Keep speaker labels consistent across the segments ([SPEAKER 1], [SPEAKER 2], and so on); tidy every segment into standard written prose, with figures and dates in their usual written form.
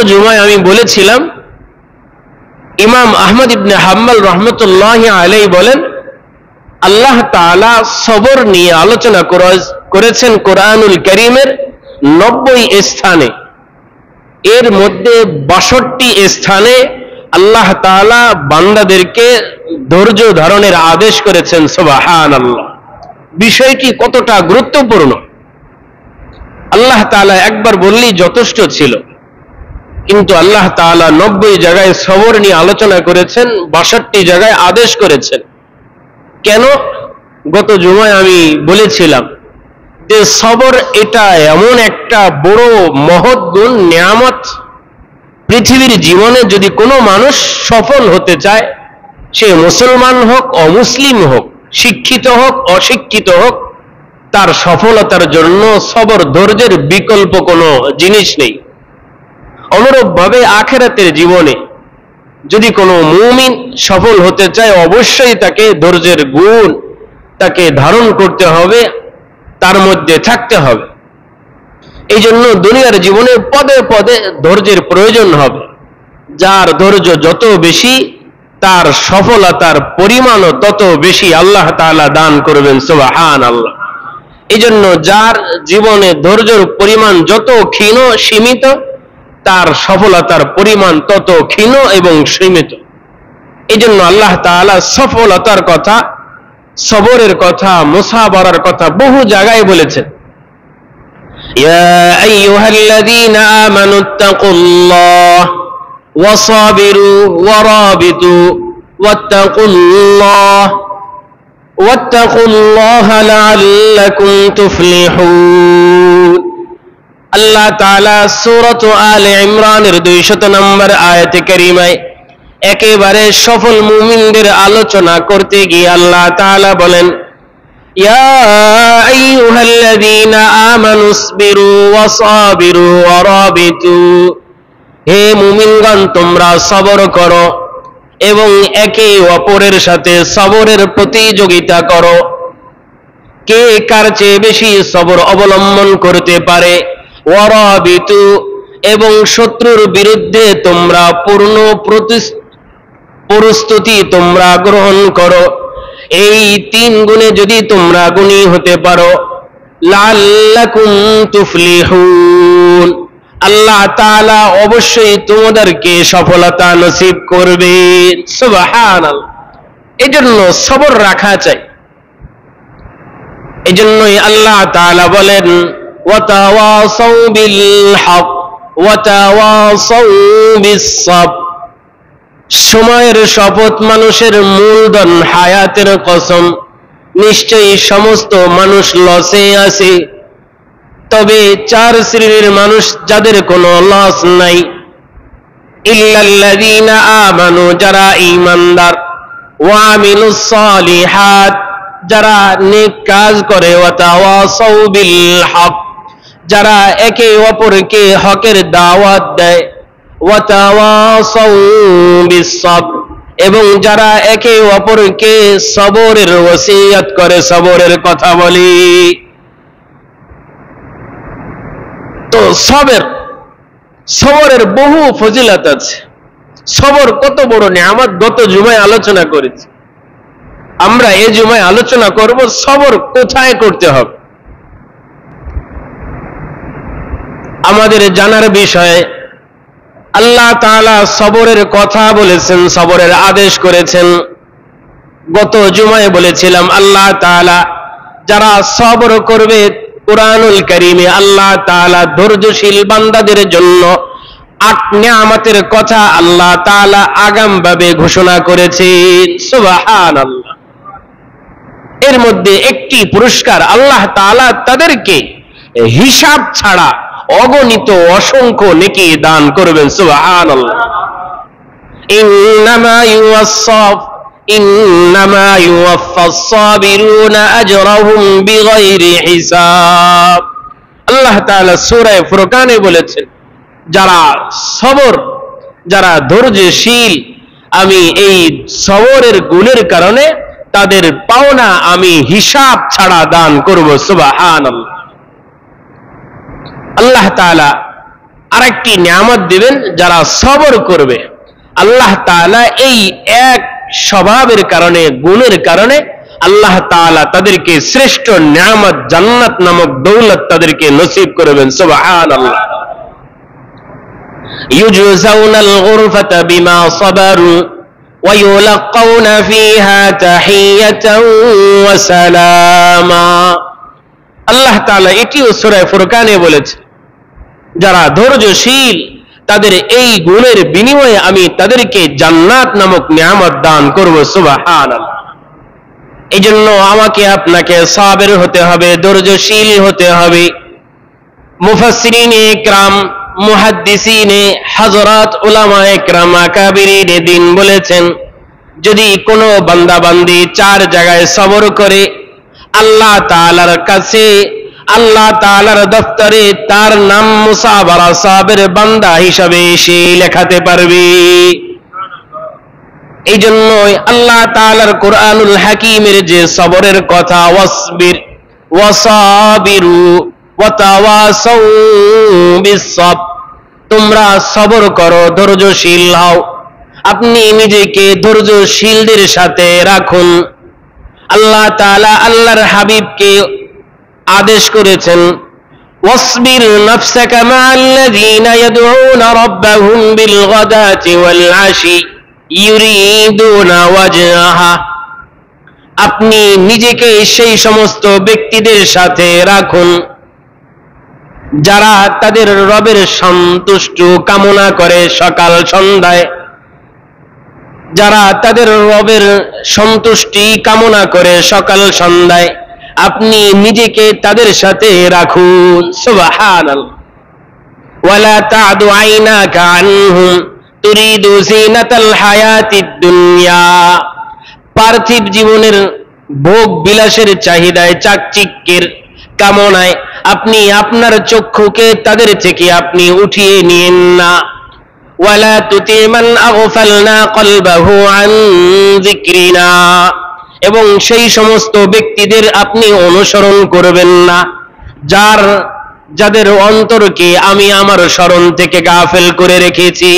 [SPEAKER 1] জুমায় আমি বলেছিলাম ইমাম আহমদ ইবনে হাম্বল রাহমাতুল্লাহি আলাইহি বলেন আল্লাহ তাআলা সবর নিয়ে আলোচনা করেছেন কোরআনুল কারীমের 90 স্থানে, এর মধ্যে 62 স্থানে আল্লাহ তাআলা বান্দাদেরকে ধৈর্য ধারণের আদেশ করেছেন। সুবহানাল্লাহ, বিষয়টি কতটা গুরুত্বপূর্ণ। আল্লাহ তাআলা একবার বললেই যথেষ্ট ছিল, কিন্তু আল্লাহ তাআলা 90 জায়গায় সবর নিয়ে আলোচনা করেছেন, 62 জায়গায় আদেশ করেছেন। কেন? গত জুমায় আমি বলেছিলাম যে সবর এটা এমন একটা বড় মহৎ গুণ, নিয়ামত। পৃথিবীর জীবনে যদি কোনো মানুষ সফল হতে চায়, সে মুসলমান হোক অমুসলিম হোক, শিক্ষিত হোক অশিক্ষিত হোক, তার সফলতার জন্য সবর ধৈর্যের বিকল্প কোনো জিনিস নেই। অনুরূপভাবে আখিরাতের জীবনে যদি কোনো মুমিন সফল হতে চায়, অবশ্যই তাকে ধৈর্যের গুণ তাকে ধারণ করতে হবে, তার মধ্যে থাকতে হবে। এই জন্য দুনিয়ার জীবনে পদে পদে ধৈর্যের প্রয়োজন হবে। যার ধৈর্য যত বেশি, তার সফলতার পরিমাণও তত বেশি আল্লাহ তাআলা দান করবেন। সুবহানাল্লাহ। এই জন্য যার জীবনে ধৈর্যের পরিমাণ যত ক্ষীণ সীমিত, তার সফলতার পরিমাণ তত ক্ষীণ এবং সীমিত। এই জন্য আল্লাহ তাআলা সফলতার কথা, সবরের কথা, মুসাবারার কথা বহু জায়গায় বলেছেন। ইয়া আইয়ুহাল্লাযীনা আমানুত্তাকুল্লাহ ওয়াসাবিরু ওয়ারাবিতু ওয়াত্তাকুল্লাহা লাআল্লাকুম তুফলিহুন। আল্লাহ তাআলা সূরাত আলে ইমরানের 200 নম্বর আয়াতে কারিমায় একেবারে সফল মুমিনদের আলোচনা করতে গিয়ে আল্লাহ তাআলা বলেন, ইয়া আইয়ুহাল্লাযীনা আমানুসবিরু ওয়াসাবিরু ওয়ারাবিতু। হে মুমিনগণ, তোমরা সবর করো এবং একে অপরের সাথে সবরের প্রতিযোগিতা করো। কে কার চেয়ে বেশি সবর অবলম্বন করতে পারে। ওয়ারাবিতু, এবং শত্রুর বিরুদ্ধে তোমরা পূর্ণ প্রস্তুতি তোমরা গ্রহণ করো। এই 3 গুণে যদি তোমরা গুণী হতে পারো, লাআল্লাকুম তুফলিহুন, আল্লাহ তাআলা অবশ্যই তোমাদেরকে সফলতা নসিব করবেন। সুবহানাল্লাহ। এই জন্য সবর রাখা চাই। এই জন্যই আল্লাহ তাআলা বলেন, ওয়াতাওয়াসাউ বিল হক ওয়াতাওয়াসাউ বিস সাবর। সময়ের শপথ, মানুষের মূলধন, হায়াতের কসম, নিশ্চয়ই সমস্ত মানুষ লসে আছে, তবে 4 শ্রেণীর মানুষ যাদের কোনো লস নাই। ইল্লাল্লাযীনা আমানু, যারা ঈমানদার, ওয়া আমিলুস সালিহাত, যারা নেক কাজ করে, ওয়া তাওয়াসাউ বিল হক, যারা একে অপরকে হকের দাওয়াত দেয়, ওয়া তাওয়াসাউ বিস সাবর, এবং যারা একে অপরকে সবরের ওসিয়ত করে, সবরের কথা বলে। তো সবরের বহু ফজিলত আছে। সবর কত বড় নিয়ামত, গত জুমায় আলোচনা করেছি। আমরা এই জুমায় আলোচনা করব সবর কোথায় করতে হবে। আমাদের জানার বিষয়, আল্লাহ তাআলা সবরের কথা বলেছেন, সবরের আদেশ করেছেন। গত জুমায় বলেছিলাম আল্লাহ তাআলা যারা সবর করবে, কুরআনুল কারীমে আল্লাহ তাআলা ধৈর্যশীল বান্দাদের জন্য 8 নিয়ামতের কথা আল্লাহ তাআলা আগামভাবে ঘোষণা করেছেন। সুবহানাল্লাহ। এর মধ্যে একটি পুরস্কার আল্লাহ তাআলা তাদেরকে হিসাব ছাড়া অগণিত অসংখ্য নেকি দান করবেন। সুবহানাল্লাহ। ইন্নামা ইউওয়াফাস সাবিরুনা আজরাহুম বিগাইরি হিসাব। আল্লাহ তাআলা সূরা ফুরকানে বলেছেন, যারা সবর, যারা ধৈর্যশীল, আমি এই সবরের গুণের কারণে তাদের পাওনা আমি হিসাব ছাড়া দান করব। সুবহানাল্লাহ। আল্লাহ তাআলা আরেকটি নিয়ামত দিবেন যারা সবর করবে। আল্লাহ তাআলা এই এক স্বভাবের কারণে, গুণের কারণে আল্লাহ তাআলা তাদেরকে শ্রেষ্ঠ নিয়ামত জান্নাত নামক দৌলত তাদেরকে নসিব করবেন। সুবহানাল্লাহ। ইউজজাউনাল গুরফাতা বিমা সাবারু ওয়া ইউলাক্কাউনা ফিহা তাহিয়াতান ওয়া সালামা। আল্লাহ তাআলা এটিও সূরা ফুরকানে বলেছে, যারা ধৈর্যশীল তাদের এই গুণের বিনিময়ে আমি তাদেরকে জান্নাত নামক নিয়ামত দান করব। সুবহানাল্লাহ। এই জন্য আমাকে আপনাকে সাবির হতে হবে, ধৈর্যশীল হতে হবে। মুফাসসিরিনে ইকরাম, মুহাদ্দিসিনে হযরত, উলামায়ে ইকরাম, আকাবিরিনে দ্বীন বলেছেন, যদি কোনো বান্দা বান্দি চার জায়গায় সবর করে আল্লাহ তাআলার কাছে, আল্লাহ তাআলার দফতরে তার নাম মুসাবারা সাবির বান্দা হিসাবে সে লেখাতে পারবে। এই জন্যই আল্লাহ তাআলার কোরআনুল হাকিমের যে সবরের কথা, ওয়াসবির ওয়াসাবিরু ওয়াতাওয়াসাউ বিসসবর, তোমরা সবর করো, ধৈর্যশীল হও। আপনি নিজেকে ধৈর্যশীলদের সাথে রাখুন। আল্লাহ তাআলা আল্লাহর হাবিবকে আদেশ করেছেন, ওয়াসবির নাফসাকা মাআল্লাযীনা ইয়াদউনা রাব্বাহুম বিল গাদাতি ওয়াল আশি ইউরিদুনা ওয়াজহা। আপনি নিজেকে সেই সমস্ত ব্যক্তিদের সাথে রাখুন যারা তাদের রবের সন্তুষ্টি কামনা করে সকাল সন্ধ্যায়, যারা তাদের রবের সন্তুষ্টি কামনা করে সকাল সন্ধ্যায়, আপনি নিজেকে তাদের সাথে রাখুন। সুবহানাল্লাহ। ওয়ালা তা'দু আইনাকা আনহুম তুরিদু জিনাতাল হায়াতিদ দুনিয়া। পার্থিব জীবনের ভোগ বিলাসের চাহিদায়, চাকচিক্যের কামনায় আপনি আপনার চক্ষুকে তাদের থেকে আপনি উঠিয়ে নিয়েন না। ওয়ালা তুতি মান আগফালনা কলবাহু আন যিকরিনা। এবং সেই সমস্ত ব্যক্তিদের আপনি অনুসরণ করবেন না যাদের অন্তরকে আমি আমার স্মরণ থেকে গাফেল করে রেখেছি।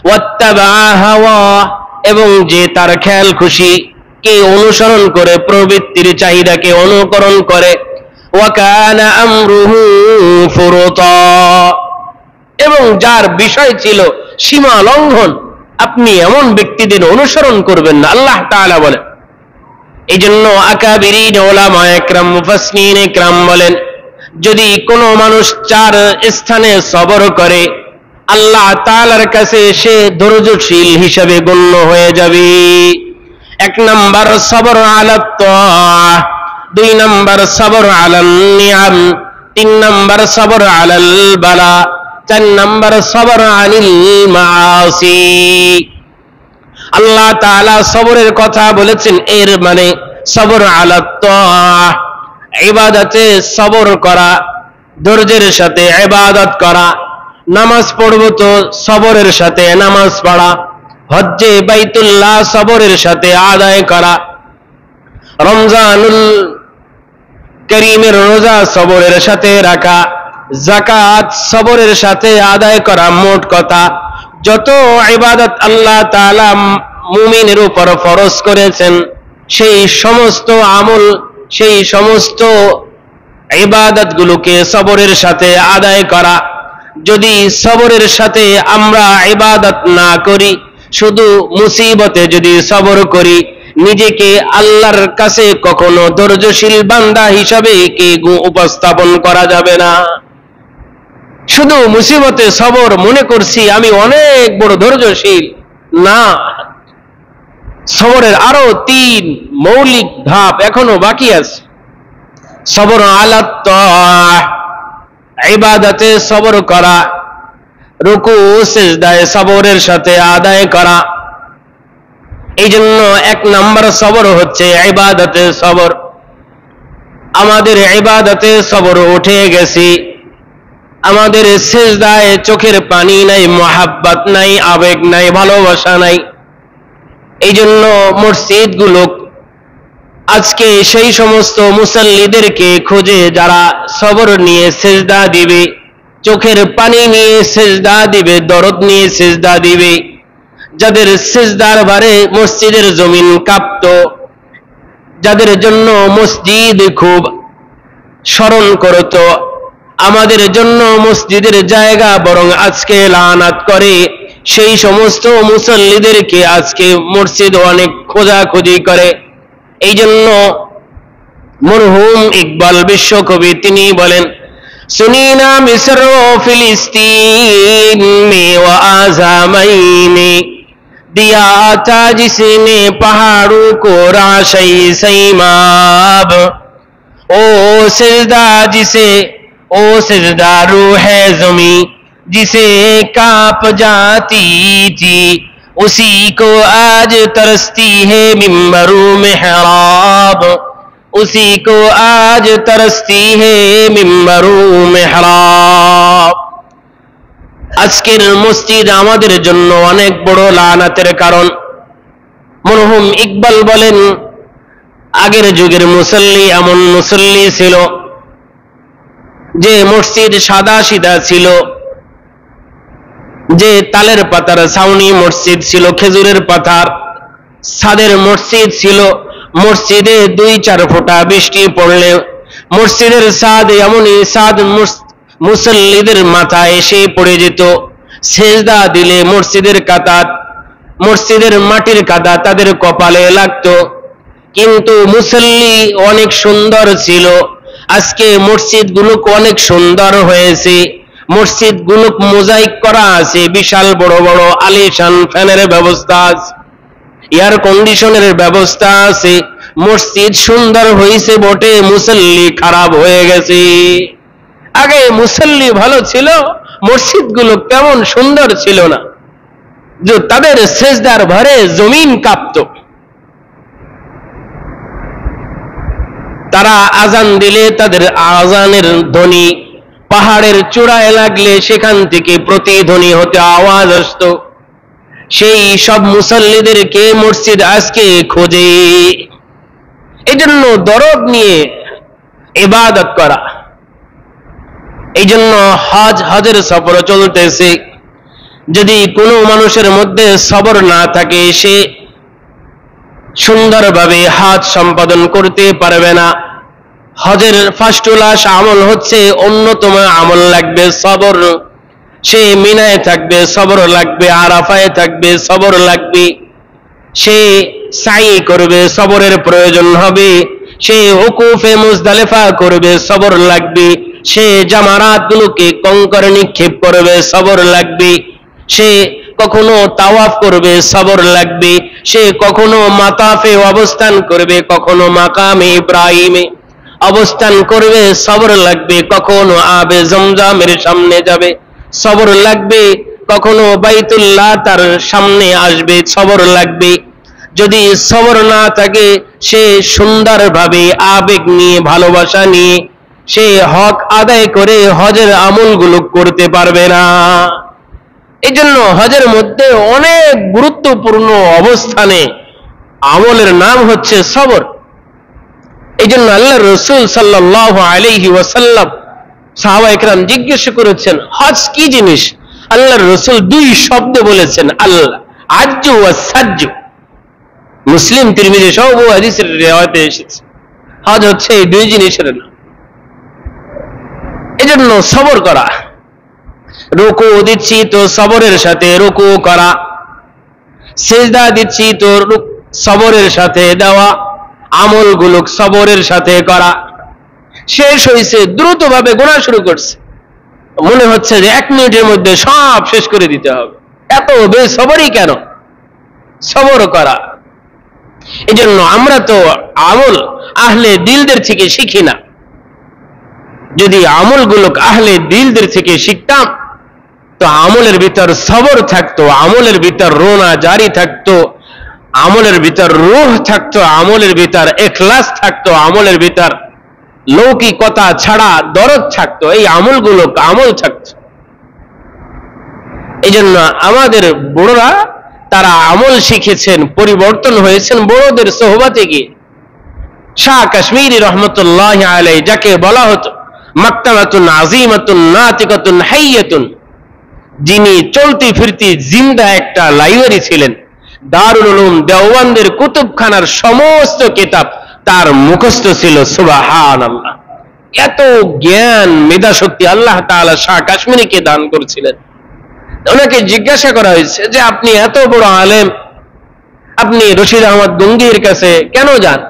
[SPEAKER 1] ওয়াত্তাবা হাওয়া, এবং যে তার খেয়াল খুশি কে অনুসরণ করে, প্রবৃত্তির চাহিদাকে অনুকরণ করে। ওয়া কানা আমরুহু ফুরতা, এবং যার বিষয় ছিল সীমা লঙ্ঘন, আপনি এমন ব্যক্তিদের অনুসরণ করবেন না। আল্লাহ তাআলা বলেন। এই জন্য আকাবিরিন উলামায়ে ইকরাম, মুফাসসিরিন ইকরাম বলেন, যদি কোনো মানুষ চার স্থানে সবর করে আল্লাহ তাআলার কাছে সে ধৈর্যশীল হিসাবে গণ্য হয়ে যাবে। এক নাম্বার সবর আলাত তাআহ, দুই নাম্বার সবর আলান নিআম, তিন নাম্বার সবর আলাল বালা, চার নাম্বার সবর আনিল মাআসি। আল্লাহ তাআলা সবরের কথা বলেছেন, এর মানে সবর আলাত তাআহ, ইবাদতে সবর করা, ধৈর্যের সাথে ইবাদত করা। নামাজ পড়বো তো সবরের সাথে নামাজ পড়া, হজ্জে বাইতুল্লাহ সবরের সাথে আদায় করা, রমজানুল করিমের রোজা সবরের সাথে রাখা, যাকাত সবরের সাথে আদায় করা। মোট কথা যত ইবাদত আল্লাহ তাআলা মুমিনের উপর ফরজ করেছেন, সেই সমস্ত আমল, সেই সমস্ত ইবাদতগুলোকে সবরের সাথে আদায় করা। যদি সবরের সাথে আমরা ইবাদত না করি, শুধু মুসিবতে যদি সবর করি, নিজেকে আল্লাহর কাছে কখনো ধৈর্যশীল বান্দা হিসাবে কে উপস্থাপন করা যাবে না। শুধু মুসিবতে সবর মনে করছি আমি অনেক বড় ধৈর্যশীল, না। সবরের আরো তিন মৌলিক ধাপ এখনো বাকি আছে। সবর আলাত তাআহ, ইবাদতে সবর করা, রুকু সিজদায় সবরের সাথে আদায় করা। এই জন্য এক নাম্বার সবর হচ্ছে ইবাদতে সবর। আমাদের ইবাদতে সবর উঠে গেছি, আমাদের সিজদায় চোখের পানি নাই, মহাব্বত নাই, আবেগ নাই, ভালোবাসা নাই। এই জন্য মসজিদগুলো আজকে সেই সমস্ত মুসল্লিদেরকে খোঁজে যারা সবর নিয়ে সিজদা দিবে, চোখের পানি নিয়ে সিজদা দিবে, দরদ নিয়ে সিজদা দিবে। যাদের সিজদার ভারে মসজিদের জমিন কাঁপত, যাদের জন্য মসজিদ খুব স্মরণ করত, আমাদের জন্য মসজিদের জায়গা বরং আজকে লানাত করে, সেই সমস্ত মুসল্লিদেরকে আজকে মসজিদ অনেক খোঁজাখুঁজি করে। এই জন্য মরহুম ইকবাল বিশ্বকবি তিনি বলেন, সুনিনা মিসর ও ফিলিস্তিন মে ওয়া আযামাইনি दिया था जिसने पहाड़ों को राशई सैमाब। ओ सिजदा जिसे, ओ सिजदा रूह ज़मी जिसे कांप जाती थी, उसी को आज तरसती है मिंबरू मेहराब, उसी को आज तरसती है मिंबरू मेहराब। আজকের মসজিদ আমাদের জন্য অনেক বড় লানাতের কারণ। মরহুম ইকবাল বলেন, আগের যুগের মুসল্লি এমন মুসল্লি ছিল যে মসজিদ সাদা সিধা ছিল, যে তালের পাতার ছাউনি মসজিদ ছিল, খেজুরের পাতার ছাদের মসজিদ ছিল। মসজিদে 2-4 ফোঁটা বৃষ্টি পড়লে মসজিদের ছাদ এমনই ছাদ মুসল্লিদের মাথায় এসে পড়ে যেত। সেজদা দিলে মসজিদের কাদা, মসজিদের মাটির কাদা তাদের কপালে লাগতো। কিন্তু মুসল্লি অনেক সুন্দর ছিল। আজকে মসজিদগুলো অনেক সুন্দর হয়েছে, মসজিদগুলো মোজাইক করা আছে, বিশাল বড় বড় আলিশান ফ্যানের ব্যবস্থা আছে, এয়ার কন্ডিশনের ব্যবস্থা আছে। মসজিদ সুন্দর হয়েছে বটে, মুসল্লি খারাপ হয়ে গেছে। আগে মুসল্লি ভালো ছিল, মসজিদগুলো তেমন সুন্দর ছিল না, যে তাদের সেজদার ভারে জমিন কাঁপত। তারা আজান দিলে তাদের আজানের ধ্বনি পাহাড়ের চূড়ায় লাগলে সেখান থেকে প্রতিধ্বনি হতে আওয়াজ আসত। সেই সব মুসল্লিদেরকে মসজিদ আজকে খোঁজে। এজন্য দরদ নিয়ে ইবাদত করা। এই জন্য হজের সফর চলতেছে। যদি কোনো মানুষের মধ্যে সবর না থাকে, সে সুন্দরভাবে হজ সম্পাদন করতে পারবে না। হজের ফার্স্ট ক্লাস আমল হচ্ছে, অন্যতম আমল লাগবে সবর। সে মিনায় থাকবে, সবর লাগবে, আরাফায় থাকবে, সবর লাগবে। সে সাই করবে, সবরের প্রয়োজন হবে। সে উকুফে মুজদালিফা করবে, সবর লাগবে। সে জামারাতগুলোকে কঙ্কর নিক্ষেপ করবে, সবর লাগবে। সে কখনো তাওয়াফ করবে, সবর লাগবে। সে কখনো মাতাফে অবস্থান করবে, কখনো মাকামে ইব্রাহিমে অবস্থান করবে, সবর লাগবে। কখনো আবে জমজমের সামনে যাবে, সবর লাগবে। কখনো বাইতুল্লাহ তার সামনে আসবে, সবর লাগবে। যদি সবর না থাকে, সে সুন্দরভাবে আবেগ নিয়ে, ভালোবাসা নিয়ে সে হক আদায় করে হজের আমলগুলো করতে পারবে না। এই জন্য হজের মধ্যে অনেক গুরুত্বপূর্ণ অবস্থানে আমলের নাম হচ্ছে সবর। এই জন্য আল্লাহ রসুল সাল্লাল্লাহু আলাইহি ওয়াসাল্লাম সাহাবায়ে কেরাম জিজ্ঞেস করেছেন, হজ কি জিনিস? আল্লাহ রসুল 2 শব্দ বলেছেন, আল্লাহ আজ্জু ওয়া সাজ্জু। মুসলিম, তিরমিজি সহ বহু হাদিসের রিওয়ায়াতে এসেছে, হজ হচ্ছে এই 2 জিনিসের নাম। এজন্য সবর করা। রুকু দিচ্ছি তো সবরের সাথে রুকু করা, সিজদা দিচ্ছি তো সবরের সাথে দেওয়া, আমলগুলো সবরের সাথে করা। শেষ হয়েছে, দ্রুতভাবে গোনা শুরু করছে, মনে হচ্ছে যে 1 মিনিটের মধ্যে সব শেষ করে দিতে হবে। এত বেসবরই কেন? সবর করা। এই জন্য আমরা তো আমল আহলে দিলদের থেকে শিখি না। যদি আমলগুলো আহলে দিলদের থেকে শিখতাম, তো আমলের ভিতর সবর থাকতো, আমলের ভিতর রোনা জারি থাকতো, আমলের ভিতর রূহ থাকতো, আমলের ভিতর ইখলাস থাকতো, আমলের ভিতর লৌকিকতা ছাড়া দরদ থাকতো। এই আমলগুলো আমল থাকতো। এই জন্য আমাদের বড়রা তারা আমল শিখেছেন, পরিবর্তন হয়েছেন বড়দের সোহবতে গিয়ে। শাহ কাশ্মীরি রহমতুল্লাহ আলাইহি, যাকে বলা হতো মাকতাবাতুন আযীমাতুন নাতিকাতুন হাইয়াতুন, যিনি চলতি ফিরতি জিন্দা একটা লাইব্রেরি ছিলেন। দারুল উলুম দেওবন্দের কুতুবখানার সমস্ত কিতাব তার মুখস্থ ছিল। সুবহানাল্লাহ, এত জ্ঞান মেধা শক্তি আল্লাহ তাআলা শাহ কাশ্মীরিকে দান করেছিলেন। ওনাকে জিজ্ঞাসা করা হয়েছে যে আপনি এত বড় আলেম, আপনি রশিদ আহমদ গঙ্গির কাছে কেন যান?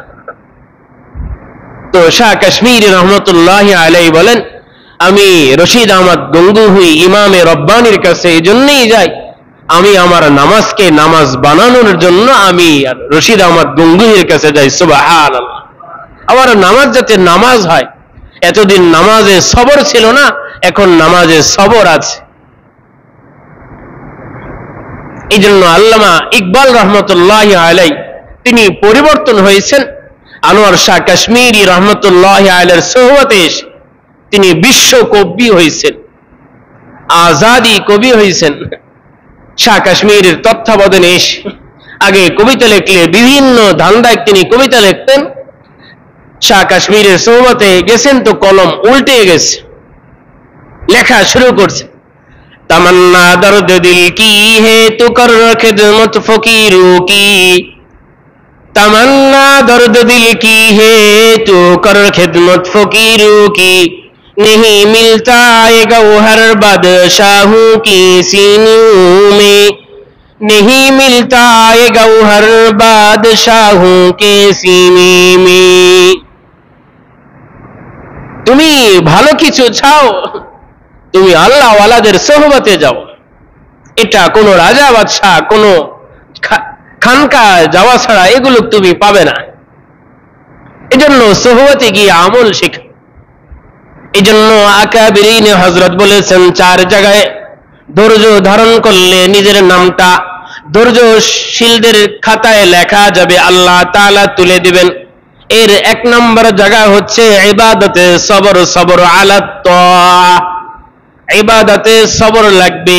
[SPEAKER 1] তো শাহ কাশ্মীরি রহমতুল্লাহি আলাইহি বলেন, আমি রশিদ আহমদ গঙ্গুহি ইমামে রব্বানির কাছে এই জন্যই যাই, আমি আমার নামাজকে নামাজ বানানোর জন্য আমি রশিদ আহমদ গঙ্গুহির কাছে যাই। সুবহানাল্লাহ, আমার নামাজ যাতে নামাজ হয়। এতদিন নামাজে সবর ছিল না, এখন নামাজে সবর আছে। এই জন্য আল্লামা ইকবাল রহমতুল্লাহি আলাইহি তিনি পরিবর্তন হয়েছেন। আনোয়ার শাহ কাশ্মীরি রহমতুল্লাহি আলাইহির সোহবতে তিনি বিশ্ব কবি হয়েছেন, আজাদি কবি হয়েছেন। শাহ কাশ্মীরের তত্ত্বাবধানে এসে আগে কবিতা লিখলে বিভিন্ন ধান্দায় তিনি কবিতা লিখতেন। শাহ কাশ্মীরের সোহবতে গেছেন তো কলম উল্টে গেছে, লেখা শুরু করছে। तमन्ना दर्द दिल की है तो कर खिदमत फकीरों की, तमन्ना दर्द दिल की है तो कर खिदमत फकीरों की, नहीं मिलता ये गौहर बादशाहों की सीनों में, नहीं मिलता ये गौहर बादशाहों के सीने में। তুমি ভালো কিছু চাও, তুমি আল্লাহ ওয়ালাদের সোহবতে যাও। এটা কোনো রাজা বাদশাহ কোনো খানকা যাওয়া ছাড়া এগুলো তুমি পাবে না। এজন্য সোহবতে গিয়ে আমল শেখা। এজন্য আকাবিরিন হযরত বলেছেন, চার জায়গায় ধৈর্য ধারণ করলে নিজের নামটা ধৈর্যশীলদের খাতায় লেখা যাবে, আল্লাহ তাআলা তুলে দিবেন। এর এক নম্বর জায়গা হচ্ছে ইবাদতে সবর, সবর আলা তাআহ, ইবাদতে সবর লাগবে।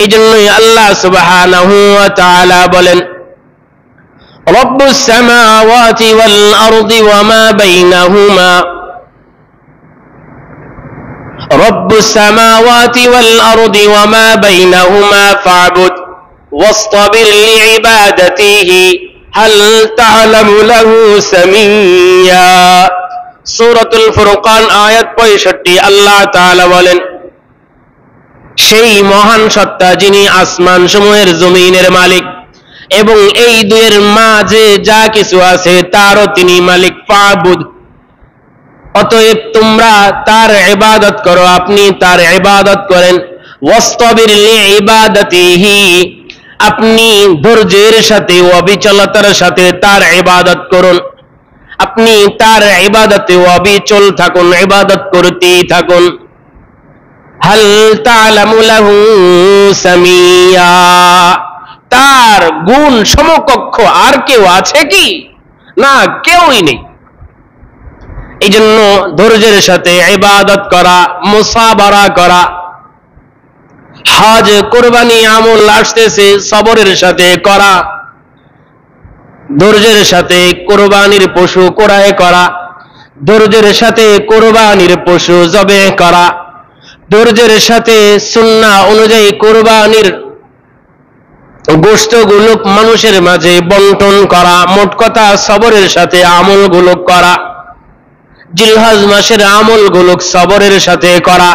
[SPEAKER 1] এই জন্যই আল্লাহ সুবহানাহু ওয়া তাআলা বলেন, রব্বুস সামাওয়াতি ওয়াল আরদি ওয়া মা বাইনাহুমা, রব্বুস সামাওয়াতি ওয়াল আরদি ওয়া মা বাইনাহুমা ফা'বুদ ওয়াসতাবির লিইবাদাতিহি হাল তা'লামু লাহু সামিয়্যা। সূরাতুল ফুরকান আয়াত 65। আল্লাহ তাআলা বলেন, সেই মহান সত্তা যিনি আসমান সমূহের জমিনের মালিক এবং এই দুয়ের মাঝে যা কিছু আছে তারও তিনি মালিক। ফা'বুদ, অতএব তোমরা তার ইবাদত করো, আপনি তার ইবাদত করেন। ওয়াসতাবির লিইবাদাতিহি, আপনি ধৈর্যের সাথে অবিচলতার সাথে তার ইবাদত করুন। আপনি তার ইবাদতে অবিচল থাকুন, ইবাদত করতেই থাকুন। হাল তা'লামু লাহু সামিয়্যা, তার গুণ সমকক্ষ আর কেউ আছে কি? না, কেউই নেই। এই জন্য ধৈর্যের সাথে ইবাদত করা, মুসাবারা করা। হজ কুরবানি আমল আসতেছে, সবরের সাথে করা। ধৈর্যের সাথে কুরবানির পশু ক্রয় করা, ধৈর্যের সাথে কুরবানির পশু জবেহ করা, ধৈর্যের সাথে সুন্নাহ অনুযায়ী কুরবানির গোশতগুলো মানুষের মাঝে বন্টন করা। মোট কথা সবরের সাথে আমলগুলো করা, জিলহজ মাসের আমলগুলো সবরের সাথে করা।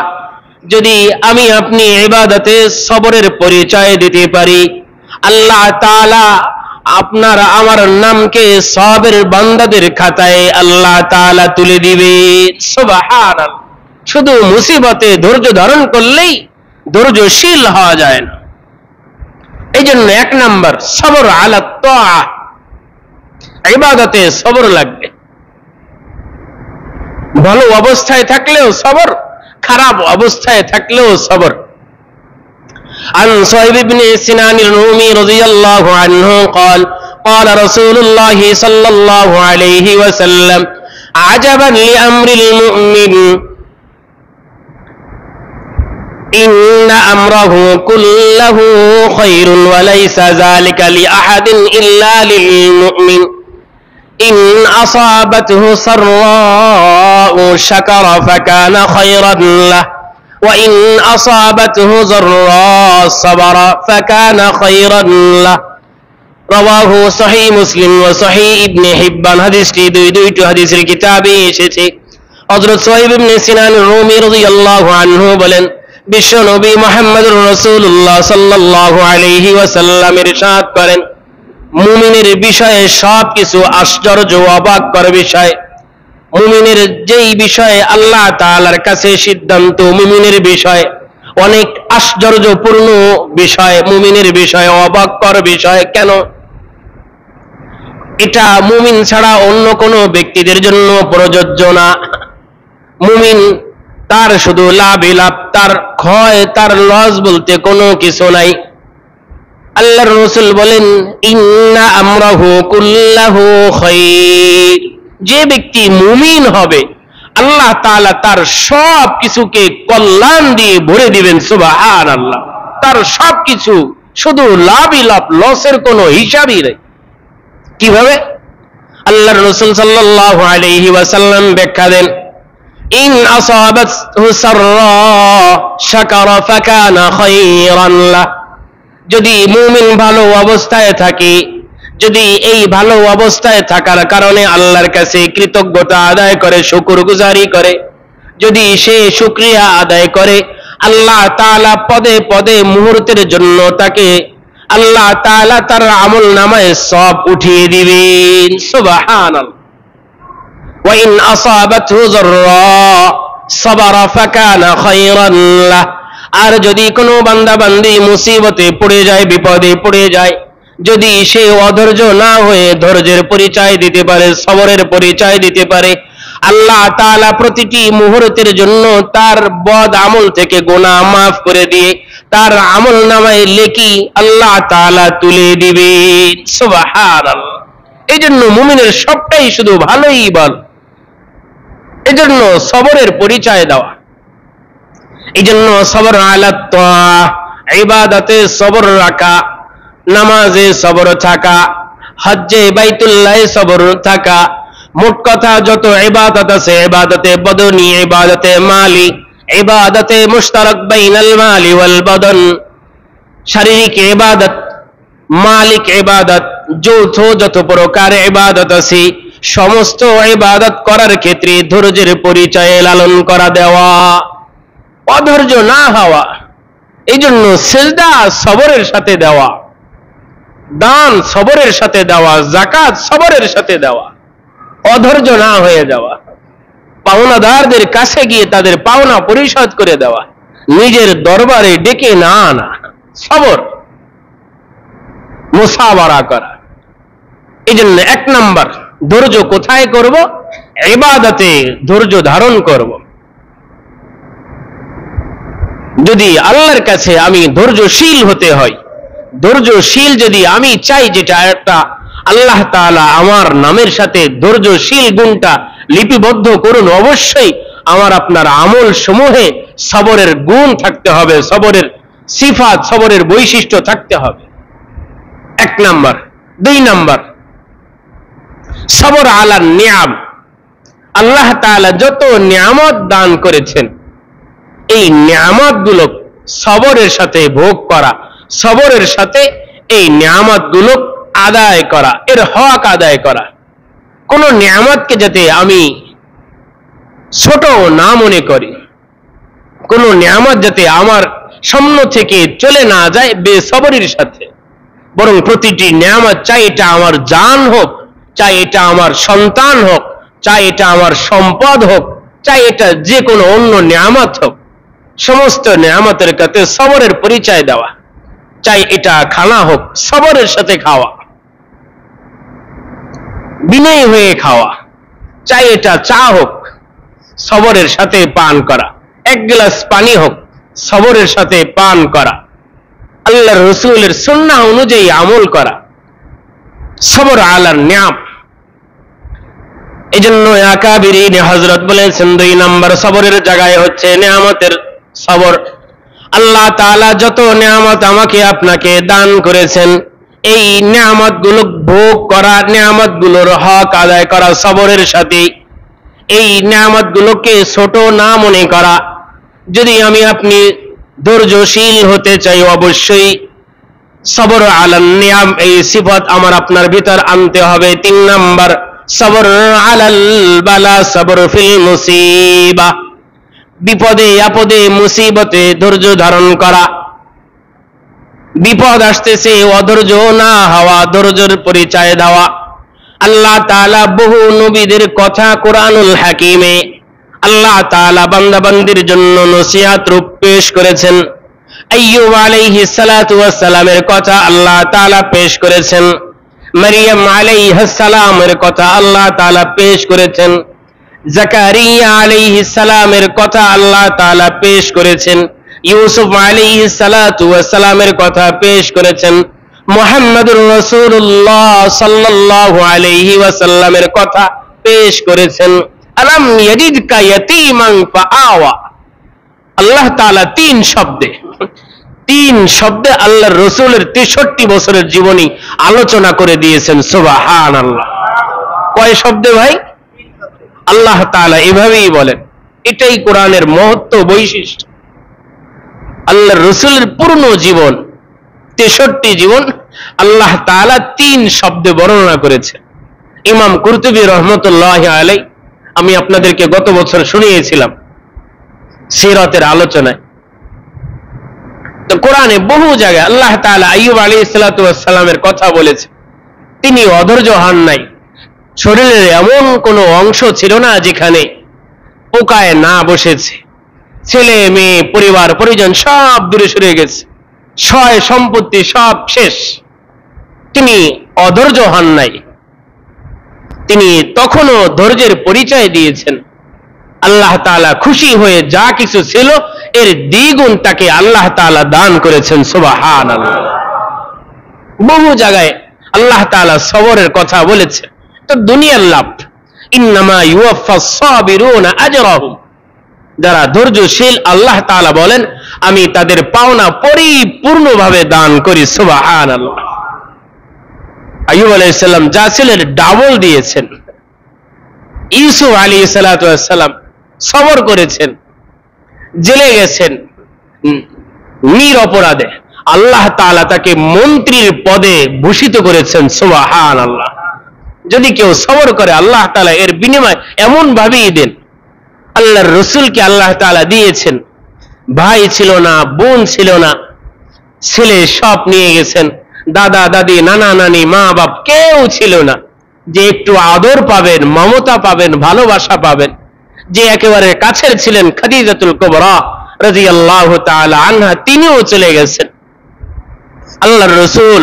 [SPEAKER 1] যদি আমি আপনি ইবাদতে সবরের পরিচয় দিতে পারি, আল্লাহ তাআলা আপনার আমার নামকে সবের বান্দাদের খাতায় আল্লাহ তাআলা তুলে দিবে। সুবহানাল্লাহ। শুধু মুসিবতে ধৈর্য ধারণ করলেই ধৈর্যশীল হওয়া যায় না। এই জন্য এক নাম্বার সবর আলা তাআহ, ইবাদতে সবর লাগবে। ভালো অবস্থায় থাকলেও সবর, খারাপ অবস্থায় থাকলেও সবর। عن صهيب بن سنان الرومي رضي الله عنه قال قال رسول الله صلى الله عليه وسلم عجبا لأمر المؤمن إن أمره كله خير وليس ذلك لأحد إلا للمؤمن ইন আসাবাতহু সাররাউ শাকারা ফাকানা খায়রান লাহ ওয়া ইন আসাবাতহু যাররাউ সাবারা ফাকানা খায়রান লাহ। রাওয়াহু সহিহ মুসলিম ওয়া সহিহ ইবনে হিব্বান। হাদিসটি দুইটি হাদিসের কিতাবে এসেছে। হযরত সুহাইব ইবনে সিনান রুমি রাদিয়াল্লাহু আনহু বলেন, বিশ্ব নবী মুহাম্মদুর রাসূলুল্লাহ সাল্লাল্লাহু আলাইহি ওয়াসাল্লাম ইরশাদ করেন, মুমিনের বিষয়ে সবকিছু আশ্চর্য অবাক করার বিষয়। মুমিনের যেই বিষয়ে আল্লাহ তাআলার কাছে সিদ্ধান্ত, মুমিনের বিষয় অনেক আশ্চর্যপূর্ণ বিষয়, মুমিনের বিষয় অবাক করার বিষয়। কেন? এটা মুমিন ছাড়া অন্য কোনো ব্যক্তিদের জন্য প্রযোজ্য না। মুমিন তার শুধু লাভই লাভ, তার ক্ষয়, তার লস বলতে কোনো কিছু নাই। আল্লাহর রাসূল বলেন, ইন্না আমরাহু কুল্লাহু খায়র। যে ব্যক্তি মুমিন হবে আল্লাহ তাআলা তার সব কিছুকে কল্যাণ দিয়ে ভরে দিবেন। সুবহানাল্লাহ। তার সব কিছু শুধু লাভই লাভ, লসের কোনো হিসাবই নেই। কিভাবে? আল্লাহর রাসূল সাল্লাল্লাহু আলাইহি ওয়াসাল্লাম ব্যাখ্যা দেন, ইন আসাবাতহু সাররা শাকারা ফাকানা খায়রান লাহ। যদি মুমিন ভালো অবস্থায় থাকে, যদি এই ভালো অবস্থায় থাকার কারণে আল্লাহর কাছে কৃতজ্ঞতা আদায় করে, শুকরগুজারি করে, যদি সে শুকরিয়া আদায় করে, আল্লাহ তাআলা পদে পদে মুহূর্তের জন্য তাকে আল্লাহ তাআলা তার আমল নামায় সব উঠিয়ে দিবেন। সুবহানাল্লাহ। ওয়া ইন আসাবাতহু যাররা সাবারা ফাকানা খায়রান লাহ। আর যদি কোনো বান্দা বান্দি মুসিবতে পড়ে যায়, বিপদে পড়ে যায়, যদি সে অধৈর্য না হয়ে ধৈর্যের পরিচয় দিতে পারে, সবরের পরিচয় দিতে পারে, আল্লাহ তাআলা প্রতিটি মুহূর্তের জন্য তার বদ আমল থেকে গুনাহ মাফ করে দিয়ে তার আমল নামায় নেকি আল্লাহ তাআলা তুলে দিবেন। সুবহানাল্লাহ। এইজন্য মুমিনের সবটাই শুধু ভালোই বল। এজন্য সবরের পরিচয় দেওয়া, এইজন্য সবর আলা তাআহ, ইবাদতে সবর রাখা, নামাজে সবর থাকা, হজ্জে বাইতুল্লাহে সবর থাকা। মোট কথা যত ইবাদত আছে, ইবাদতে বদনি, ইবাদতে মালি, ইবাদতে মুশতারাক বাইনাল মালি ওয়াল বদন, শারীরিক ইবাদত, মালিক ইবাদত, যৌথ যত প্রকার ইবাদত আছে, সমস্ত ইবাদত করার ক্ষেত্রে ধৈর্যের পরিচয় লালন করা দেওয়া, অধৈর্য না হওয়া। এই জন্য সিজদা সবরের সাথে দেওয়া, দান সবরের সাথে দেওয়া, যাকাত সবরের সাথে দেওয়া, অধৈর্য না হয়ে যাওয়া, পাওনাদারদের কাছে গিয়ে তাদের পাওনা পরিশোধ করে দেওয়া, নিজের দরবারে ডেকে না আনা, সবর, মুসাবারা করা। এই জন্য এক নাম্বার ধৈর্য কোথায় করব? ইবাদতে ধৈর্য ধারণ করব। যদি আল্লাহর কাছে আমি ধৈর্যশীল হতে হয়, ধৈর্যশীল যদি আমি চাই, যেটা একটা আল্লাহ তাআলা আমার নামের সাথে ধৈর্যশীল গুণটা লিপিবদ্ধ করুন, অবশ্যই আমার আপনার আমল সমূহে সবরের গুণ থাকতে হবে, সবরের সিফাত, সবরের বৈশিষ্ট্য থাকতে হবে। এক নাম্বার। দুই নাম্বার, সবর আলা নিয়াম। আল্লাহ তাআলা যত নিয়ামত দান করেছেন, এই নিয়ামত গুলো সবরের সাথে ভোগ করা, সবরের সাথে এই নিয়ামত গুলো আদায় করা, এর হক আদায় করা। কোন নিয়ামতকে যাতে আমি ছোট না মনে করি, কোন নিয়ামত যাতে আমার সামনে থেকে চলে না যায় বেসবরির সাথে, বরং প্রতিটি নিয়ামত, চাই এটা আমার জান হোক, চাই এটা আমার সন্তান হোক, চাই এটা আমার সম্পদ হোক, চাই এটা যে কোনো অন্য নিয়ামত হোক, সমস্ত নিয়ামতের কাছে সবরের পরিচয় দেওয়া। চাই এটা খানা হোক, সবরের সাথে খাওয়া, বিনয়ী হয়ে খাওয়া। চাই এটা চা হোক, সবরের সাথে পান করা। এক গ্লাস পানি হোক, সবরের সাথে পান করা। আল্লাহর রাসূলের সুন্নাহ অনুযায়ী আমল করা, সবর আলার নিয়াম। এজন্য আকাবিরিন হযরত বলেছেন, 2 নম্বর সবরের জায়গায় হচ্ছে নিয়ামতের সবর। আল্লাহ তাআলা যত নিয়ামত আমাকে আপনাকে দান করেছেন, এই নিয়ামতগুলো ভোগ করা, নিয়ামতগুলোর হক আদায় করা সবরের সাথে, এই নিয়ামতগুলোকে ছোট না মনে করা। যদি আমি আপনি ধৈর্যশীল হতে চাই, অবশ্যই সবর আলান নিয়াম এই সিফত আমার আপনার ভিতর আনতে হবে। 3 নাম্বার, সবর আলাল বালা, সবর ফিল মুসিবা, বিপদে আপদে মুসিবতে ধৈর্য ধারণ করা। বিপদ আসতেছে, অধৈর্য না হওয়া, ধৈর্যের পরিচয় দেওয়া। আল্লাহ তাআলা বহু নবীদের কথা কোরআনুল হাকিমে আল্লাহ তাআলা বান্দাবান্দির জন্য নসিহত রূপ পেশ করেছেন। আইয়ুব আলাইহিস সালাতু ওয়াস সালামের কথা আল্লাহ তাআলা পেশ করেছেন। মারিয়াম আলাইহিস সালামের কথা আল্লাহ তাআলা পেশ করেছেন। জাকারিয়া আলাইহিস সালামের কথা আল্লাহ তাআলা পেশ করেছেন। ইউসুফ আলাইহিস সালাতু ওয়াস সালামের কথা পেশ করেছেন। মুহাম্মদুর রাসূলুল্লাহ সাল্লাল্লাহু আলাইহি ওয়াসাল্লামের কথা পেশ করেছেন। আলাম ইয়াজিদকা ইয়াতীমান ফাআওয়া, আল্লাহ তাআলা 3 শব্দে আল্লাহর রাসূলের 63 বছরের জীবনী আলোচনা করে দিয়েছেন। সুবহানাল্লাহ। কয় শব্দে ভাই? আল্লাহ তাআলা এভাবেই বলেন। এটাই কোরআনের মহত্ব, বৈশিষ্ট্য। আল্লাহর রাসূলের পূর্ণ জীবন, 63 জীবন আল্লাহ তাআলা 3 শব্দে বর্ণনা করেছেন। ইমাম কুরতুবী রহমতুল্লাহি আলাইহি, আমি আপনাদেরকে গত বছর শুনিয়েছিলাম সিরাতের আলোচনায়। তো কোরআনে বহু জায়গায় আল্লাহ তাআলা আইয়ুব আলাইহিস সালাতু ওয়াস সালামের কথা বলেছে। তিনি অধৈর্য হন নাই। শরীরের এমন কোনো অংশ ছিল না যেখানে পোকায় না বসেছে। ছেলে মেয়ে পরিবার পরিজন সব দূরে সরে গেছে, সয় সম্পত্তি সব শেষ। তিনি অধৈর্য হন নাই। তিনি তখনও ধৈর্যের পরিচয় দিয়েছেন। আল্লাহ তাআলা খুশি হয়ে যা কিছু ছিল এর দ্বিগুণ তাকে আল্লাহ তাআলা দান করেছেন। সুবহানাল্লাহ। বহু জায়গায় আল্লাহ তাআলা সবরের কথা বলেছেন। তো দুনিয়ার লাভ, ইন্নামা ইউওয়াফাস সাবিরুনা আজরাহুম, যারা ধৈর্যশীল আল্লাহ তাআলা বলেন আমি তাদের পাওনা পরিপূর্ণভাবে দান করি। সুবহানাল্লাহ। আইয়ুব আলাইহিস সালাম যা ছিলেন ডাবল দিয়েছেন। ইউসুফ আলাইহিস সালাতু ওয়াস সালাম সবর করেছেন, জেলে গেছেন নিরপরাধে, আল্লাহ তাআলা তাকে মন্ত্রীর পদে ভূষিত করেছেন। সুবহানাল্লাহ। যদি কেউ সবর করে আল্লাহ তাআলা এর বিনিময় এমন ভাবেই দেন। আল্লাহর রাসূলকে আল্লাহ তাআলা দিয়েছেন, ভাই ছিল না, বোন ছিল না, ছেলে সব নিয়ে গেছেন, দাদা দাদি নানা নানি মা বাপ কেউ ছিল না যে একটু আদর পাবেন, মমতা পাবেন, ভালোবাসা পাবেন। যে একেবারে কাছের ছিলেন খাদিজাতুল কুবরা রাদিয়াল্লাহু তাআলা আনহা, তিনিও চলে গেছেন। আল্লাহর রাসূল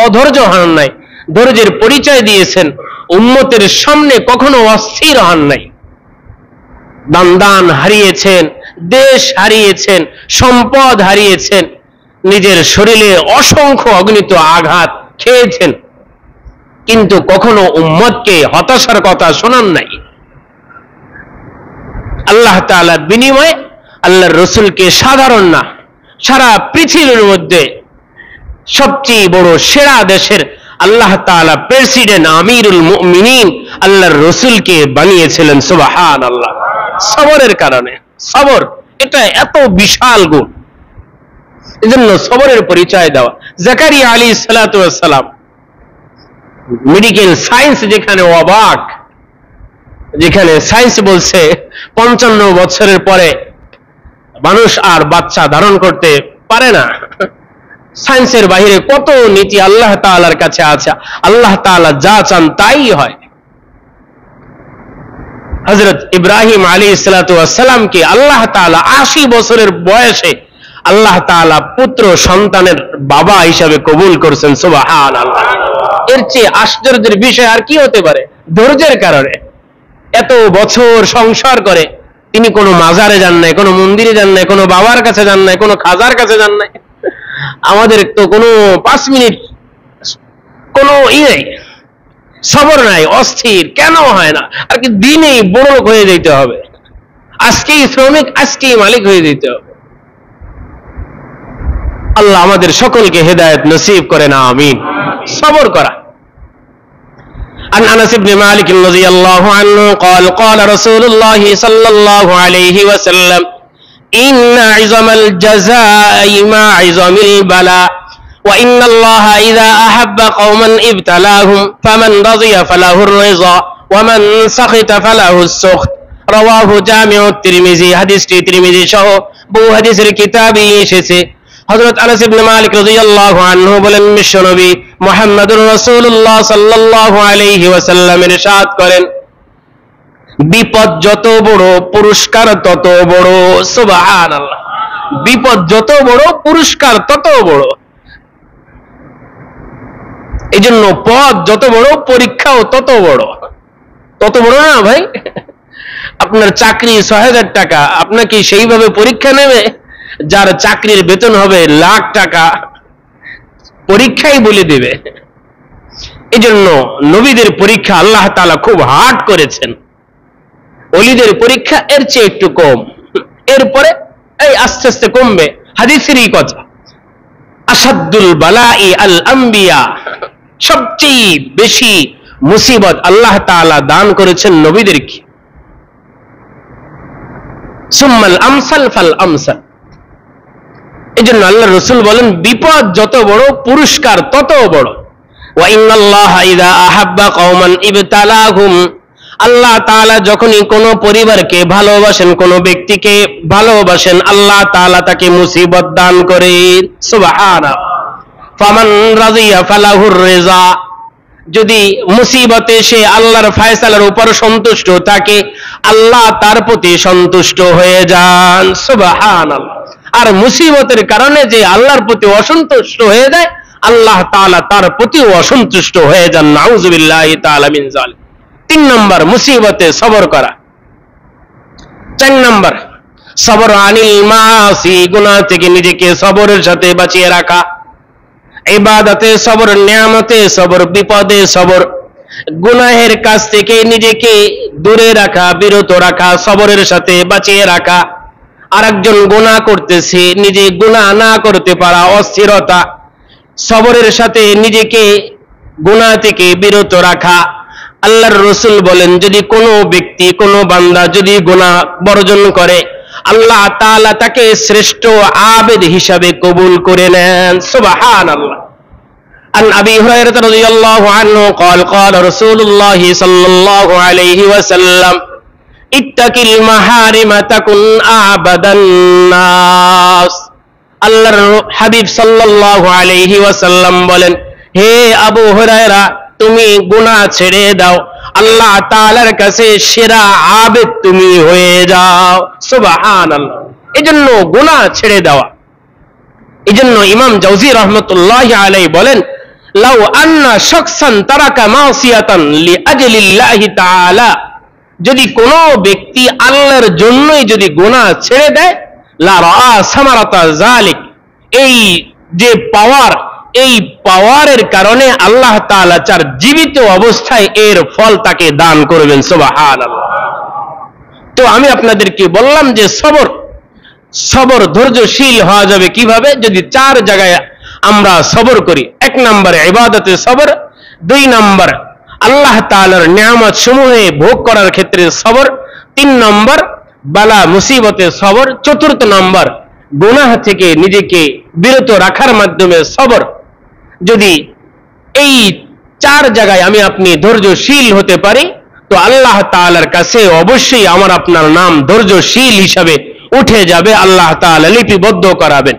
[SPEAKER 1] অধৈর্য হন নাই, ধৈর্যের পরিচয় দিয়েছেন। উম্মতের সামনে কখনো অস্থির হন নাই। দান হারিয়েছেন, দেশ হারিয়েছেন, সম্পদ হারিয়েছেন, নিজের শরীরে অসংখ্য অগণিত আঘাত খেয়েছেন, কিন্তু কখনো উম্মতকে হতাশার কথা শোনান নাই। আল্লাহ তাআলা বিনিময়ে আল্লাহর রাসূলকে সাধারণ না, সারা পৃথিবীর মধ্যে সবচেয়ে বড় সেরা দেশের আল্লাহ তাআলা প্রেসিডেন্ট আমিরুল মুমিনিন আল্লাহর রাসূলকে বানিয়েছিলেন। সুবহানাল্লাহ। সবরের কারণে। সবর এটা এত বিশাল গুণ, এজন্য সবরের পরিচয় দেওয়া। জাকারিয়া আলাইহিস সালাতু ওয়াস সালাম, মেডিকেল সায়েন্স যেখানে অবাক, যেখানে সায়েন্স বলছে 55 বছরের পরে মানুষ আর বাচ্চা ধারণ করতে পারে না। সায়েন্সের বাইরে কত নীতি আল্লাহ তাআলার কাছে আছে। আল্লাহ তাআলা যা চান তাই হয়। হযরত ইব্রাহিম আলাইহিস সালাতু ওয়াস সালামকে আল্লাহ তাআলা 80 বছরের বয়সে আল্লাহ তাআলা পুত্র সন্তানের বাবা হিসাবে কবুল করেছেন। সুবহানাল্লাহ। এর চেয়ে আশ্চর্যের বিষয় আর কি হতে পারে? ধৈর্যের কারণে এত বছর সংসার করে তিনি কোনো মাজারে যান নাই, কোনো মন্দিরে যান নাই, কোনো বাবার কাছে যান নাই, কোনো খাজার কাছে যান নাই। আমাদের তো কোনো 5 মিনিট কোনো নেই, সবর নাই, অস্থির কেন হয় না? আর কি দিনেই বড় লোক হয়ে যেতে হবে, আজকেই শ্রমিক, আজকেই মালিক হয়ে যেতে হবে। আল্লাহ আমাদের সকলকে হেদায়েত নসিব করেন, আমিন। সবর করা। عن أنس بن مالك رضي الله عنه قال قال رسول الله صلى الله عليه وسلم إن عظم الجزاء مع عظم البلاء وإن الله إذا أحب قوما ابتلاهم فمن رضي فله الرضا ومن سخط فله السخط رواه جامع الترمذي হাদিসটি তিরমিজি সহ বহু হাদিসের কিতাবে এসেছে। হযরত আনাস ইবনে মালিক রাদিয়াল্লাহু আনহু বলেন বিশ্বনবী মুহাম্মদুর রাসূলুল্লাহ সাল্লাল্লাহু আলাইহি ওয়াসাল্লাম ইরশাদ করেন, বিপদ যত বড় পুরস্কার তত বড়। সুবহানাল্লাহ। বিপদ যত বড় পুরস্কার তত বড়। এজন্য পদ যত বড় পরীক্ষাও তত বড়। তত বড় না ভাই? আপনার চাকরি ৬০০০ টাকা, আপনাকে সেইভাবে পরীক্ষা নেবে যার চাকরির বেতন হবে লাখ টাকা, পরীক্ষাই বলে দেবে। এজন্য নবীদের পরীক্ষা আল্লাহ তাআলা খুব হার্ড করেছেন, ওলিদের পরীক্ষা এর চেয়ে একটু কম, এরপরে এই আস্তে আস্তে কমবে। হাদিসেরই কথা, আসাদুল বালাই আল আম্বিয়া, সবচেয়ে বেশি মুসিবত আল্লাহ তাআলা দান করেছেন নবীদেরকে। সুম্মাল আমসাল ফাল আমসাল। এজন্য আল্লাহ রাসূল বলেন বিপদ যত বড় পুরস্কার তত বড়। ওয়া ইন্নাল্লাহা ইযা আহাব্বা কওমান ইবতালাহুম, আল্লাহ তাআলা যখনই কোন পরিবারকে ভালোবাসেন, কোন ব্যক্তিকে ভালোবাসেন, আল্লাহ তাআলা তাকে মুসিবত দান করেন। সুবহানাল্লাহ। ফামান রাদিয়া ফালাহুর রিজা, যদি মুসিবতে সে আল্লাহর ফয়সালার উপর সন্তুষ্ট থাকে, আল্লাহ তার প্রতি সন্তুষ্ট হয়ে যান। সুবহানাল্লাহ। আর মুসিবতের কারণে যে আল্লাহর প্রতি অসন্তুষ্ট হয়ে যায়, আল্লাহ তাআলা তার প্রতিও অসন্তুষ্ট হয়ে যান। নাউযুবিল্লাহি তাআলা মিন যালিক। ৩ নম্বর মুসিবতে সবর করা। ৪ নম্বর সবর আনিল মাসি, গুনাহ থেকে নিজেকে সবরের সাথে বাঁচিয়ে রাখা। ইবাদতে সবর, নিয়ামতে সবর, বিপদে সবর। গুনাহের কাছ থেকে নিজেকে দূরে রাখা, বিরত রাখা, সবরের সাথে বাঁচিয়ে রাখা। আরেকজন গুনাহ করতেছে, নিজে গুনাহ না করতে পারা, অস্থিরতা। সবরের সাথে নিজেকে গুনাহ থেকে বিরত রাখা। আল্লাহর রাসূল বলেন, যদি কোনো ব্যক্তি, কোনো বান্দা যদি গুনাহ বর্জন করে, আল্লাহ তাআলা তাকে শ্রেষ্ঠ আবেদ হিসাবে কবুল করে নেন। সুবহানাল্লাহ। আন আবি হুরায়রা রাদিয়াল্লাহু আনহু قال قال رسول الله صلى الله عليه وسلم ইত্তাকিল মাহারিমা তাকুন আবাদান নাস। আল্লাহর হাবিব সাল্লাল্লাহু আলাইহি ওয়াসাল্লাম বলেন, হে আবু হুরায়রা, তুমি গুনাহ ছেড়ে দাও, আল্লাহ তাআলার কাছে সেরা আবেদ তুমি হয়ে যাও। সুবহানাল্লাহ। এজন্য গুনাহ ছেড়ে দেওয়া। এজন্য ইমাম জাওজি রাহমাতুল্লাহি আলাইহি বলেন, লাউ আন্না শাখসান তারাকা মাসিয়াতান লিআজলিল্লাহি তাআলা, যদি কোনো ব্যক্তি আল্লাহর জন্যই যদি গুনাহ ছেড়ে দেয়, লা রা সামারাতা যালিক, এই যে পাওয়ার, এই পাওয়ারের কারণে আল্লাহ তাআলা তার জীবিত অবস্থায় এর ফল তাকে দান করবেন। সুবহানাল্লাহ। তো আমি আপনাদেরকে বললাম যে সবর ধৈর্যশীল হওয়া যাবে কিভাবে? যদি 4 জায়গায় আমরা সবর করি। 1 নম্বরে ইবাদতে সবর, 2 নম্বর আল্লাহ তাআলার নিয়ামত সমূহে ভোগ করার ক্ষেত্রে সবর, 3 নম্বর বালা মুসিবতে সবর, 4th নম্বর গুনাহ থেকে নিজেকে বিরত রাখার মাধ্যমে সবর। যদি এই 4 জায়গায় আমি আপনি ধৈর্যশীল হতে পারি, তো আল্লাহ তাআলার কাছে অবশ্যই আমার আপনার নাম ধৈর্যশীল হিসাবে উঠে যাবে, আল্লাহ তাআলা লিপিবদ্ধ করাবেন।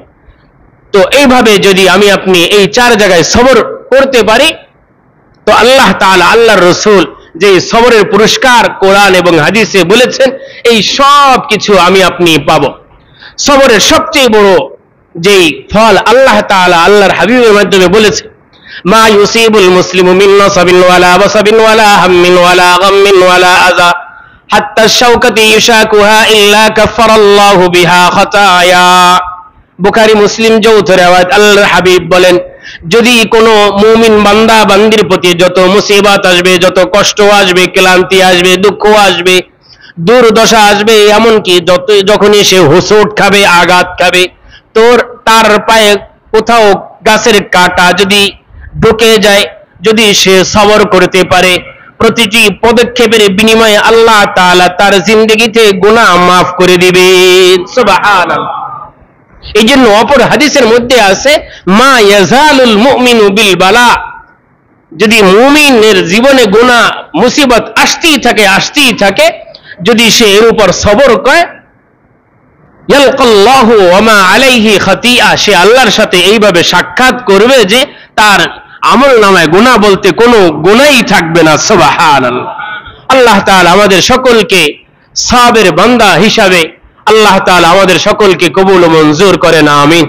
[SPEAKER 1] তো এইভাবে যদি আমি আপনি এই 4 জায়গায় সবর করতে পারি, তো আল্লাহ তাআলা, আল্লাহর রাসূল যে সবরের পুরস্কার কোরআন এবং হাদিসে বলেছেন, এই সব কিছু আমি আপনি পাবো। সবরের সবচেয়ে বড় যেই ফল আল্লাহ তাআলা আল্লাহর হাবিবের মাধ্যমে বলেছেন, মা ইউসিবুল মুসলিমু মিন নাসাবিন ওয়ালা ওয়াসাবিন ওয়ালা হাম্মিন ওয়ালা গাম্মিন ওয়ালা আযা হাত্তা শাওকাতি ইউশাকুহা ইল্লা কাফারাল্লাহু বিহা খাতায়া। বুখারী মুসলিম যৌথ riwayat। আল্লাহর হাবিব বলেন, যদি কোনো মুমিন বান্দা বান্দির প্রতি যত মুসিবত আসবে, যত কষ্ট আসবে, ক্লান্তি আসবে, দুঃখ আসবে, দুর্দশা আসবে, এমনকি যখনই সে হোঁচট খাবে, আঘাত খাবে, তার পায়ে কোথাও গাছের কাঁটা যদি ঢুকে যায়, যদি সে সবর করতে পারে, প্রতিটি পদক্ষেপের বিনিময়ে আল্লাহ তাআলা তার জিন্দেগিতে গুনাহ মাফ করে দিবেন। সুবহানাল্লাহ। এই জন্য অপর হাদিসের মধ্যে আছে, মা ইয়াজালুল মুমিনু বিল বালা, যদি মুমিনের জীবনে গুনাহ মুসিবত আসতেই থাকে, যদি সে এর উপর সবর করে, ইয়ালকাল্লাহু ওয়া মা আলাইহি খাতিয়া, সে আল্লাহর সাথে এইভাবে সাক্ষাৎ করবে যে তার আমলনামায় গুনাহ বলতে কোনো গুনাহই থাকবে না। সুবহানাল্লাহ। আল্লাহ তাআলা আমাদের সকলকে সাবের বান্দা হিসাবে আল্লাহ তাআলা আমাদের সকলকে কবুল ও মঞ্জুর করেন, আমিন।